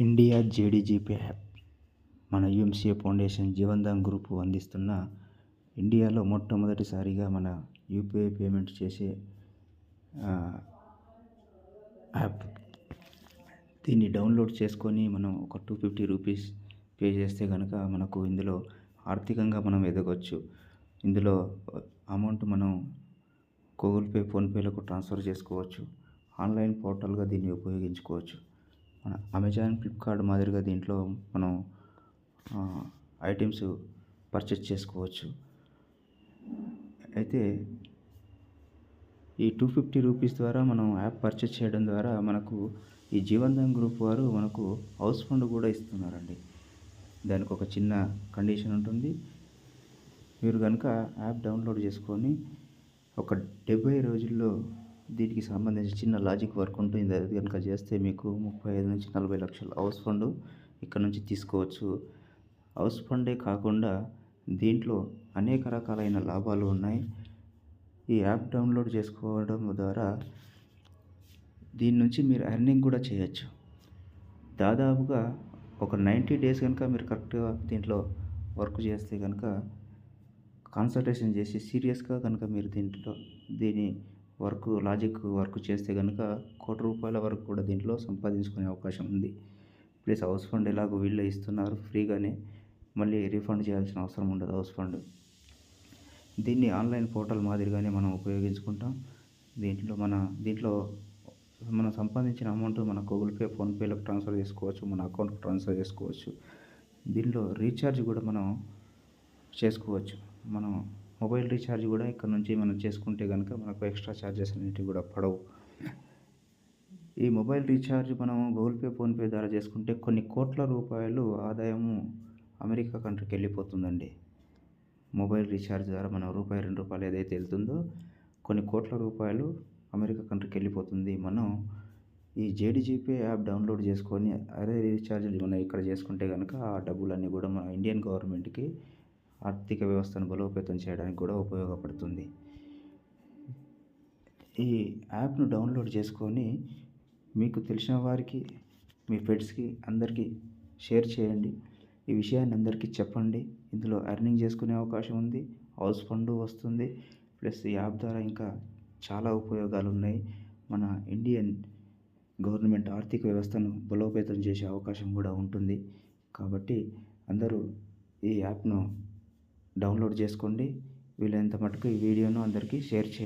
India జేడీజీపీ app మన యూఎంసీఏ foundation Jeevandan group అందిస్తున్న ఇండియాలో మొట్టమొదటిసారిగా మన యూపీఐ పేమెంట్ చేసే యాప్. దీన్ని డౌన్లోడ్ చేసుకొని మనం ఒక ₹250 పే చేస్తే కనుక మనకు ఇందులో ఆర్థికంగా మనం ఎదగవచ్చు. ఇందులో అమౌంట్ మనం గూగుల్ పే, ఫోన్పేలకు ట్రాన్స్ఫర్ చేసుకోవచ్చు. ఆన్లైన్ పోర్టల్గా దీన్ని ఉపయోగించుకోవచ్చు. మన అమెజాన్, ఫ్లిప్కార్ట్ మాదిరిగా దీంట్లో మనం ఐటమ్స్ పర్చేస్ చేసుకోవచ్చు. అయితే ఈ ₹250 ద్వారా మనం యాప్ పర్చేస్ చేయడం ద్వారా మనకు ఈ జీవన్దాన్ గ్రూప్ వారు మనకు హౌస్ ఫండ్ కూడా ఇస్తున్నారండి. దానికి ఒక చిన్న కండిషన్ ఉంటుంది. మీరు కనుక యాప్ డౌన్లోడ్ చేసుకొని ఒక 70 రోజుల్లో దీనికి సంబంధించి చిన్న లాజిక్ వర్క్ ఉంటుంది. అది కనుక చేస్తే మీకు 35 నుంచి 40 లక్షల హౌస్ ఫండ్ ఇక్కడ నుంచి తీసుకోవచ్చు. హౌస్ ఫండే కాకుండా దీంట్లో అనేక రకాలైన లాభాలు ఉన్నాయి. ఈ యాప్ డౌన్లోడ్ చేసుకోవడం ద్వారా దీని నుంచి మీరు ఎర్నింగ్ కూడా చేయొచ్చు. దాదాపుగా ఒక 90 డేస్ కనుక మీరు కరెక్ట్గా దీంట్లో వర్క్ చేస్తే కనుక కాన్సన్ట్రేషన్ చేసి సీరియస్గా కనుక మీరు దీని లాజిక్ వర్క్ చేస్తే కనుక ₹1,00,00,000 వరకు కూడా దీంట్లో సంపాదించుకునే అవకాశం ఉంది. ప్లస్ హౌస్ ఫండ్ ఎలాగో వీళ్ళే ఇస్తున్నారు ఫ్రీగానే, మళ్ళీ రీఫండ్ చేయాల్సిన అవసరం ఉండదు హౌస్ ఫండ్. దీన్ని ఆన్లైన్ పోర్టల్ మాదిరిగానే మనం ఉపయోగించుకుంటాం. దీంట్లో మనం సంపాదించిన అమౌంట్ మన గూగుల్ పే, ఫోన్పేలకు ట్రాన్స్ఫర్ చేసుకోవచ్చు, మన అకౌంట్కి ట్రాన్స్ఫర్ చేసుకోవచ్చు. దీనిలో రీఛార్జ్ కూడా మనం చేసుకోవచ్చు. మనం మొబైల్ రీఛార్జ్ కూడా ఇక్కడ నుంచి మనం చేసుకుంటే కనుక మనకు ఎక్స్ట్రా ఛార్జెస్ అనేటివి కూడా పడవు. ఈ మొబైల్ రీఛార్జ్ మనం గూగుల్ పే, ఫోన్పే ద్వారా చేసుకుంటే కొన్ని కోట్ల రూపాయలు ఆదాయము అమెరికా కంట్రీకి వెళ్ళిపోతుందండి. మొబైల్ రీఛార్జ్ ద్వారా మనం రూపాయి, ₹2 ఏదైతే వెళ్తుందో కొన్ని కోట్ల రూపాయలు అమెరికా కంట్రీకి వెళ్ళిపోతుంది. మనం ఈ జేడీజీపే యాప్ డౌన్లోడ్ చేసుకొని అదే రీఛార్జ్ మనం ఇక్కడ చేసుకుంటే కనుక ఆ డబ్బులన్నీ కూడా మన ఇండియన్ గవర్నమెంట్కి ఆర్థిక వ్యవస్థను బలోపేతం చేయడానికి కూడా ఉపయోగపడుతుంది. ఈ యాప్ను డౌన్లోడ్ చేసుకొని మీకు తెలిసిన వారికి, మీ ఫ్రెండ్స్కి అందరికీ షేర్ చేయండి. ఈ విషయాన్ని అందరికీ చెప్పండి. ఇందులో ఎర్నింగ్ చేసుకునే అవకాశం ఉంది, హౌస్ ఫండ్ వస్తుంది. ప్లస్ ఈ యాప్ ద్వారా ఇంకా చాలా ఉపయోగాలు ఉన్నాయి. మన ఇండియన్ గవర్నమెంట్ ఆర్థిక వ్యవస్థను బలోపేతం చేసే అవకాశం కూడా ఉంటుంది. కాబట్టి అందరూ ఈ యాప్ను డౌన్లోడ్ చేసుకోండి. వీలైనంత మటుకు ఈ వీడియోను అందరికీ షేర్ చేయండి.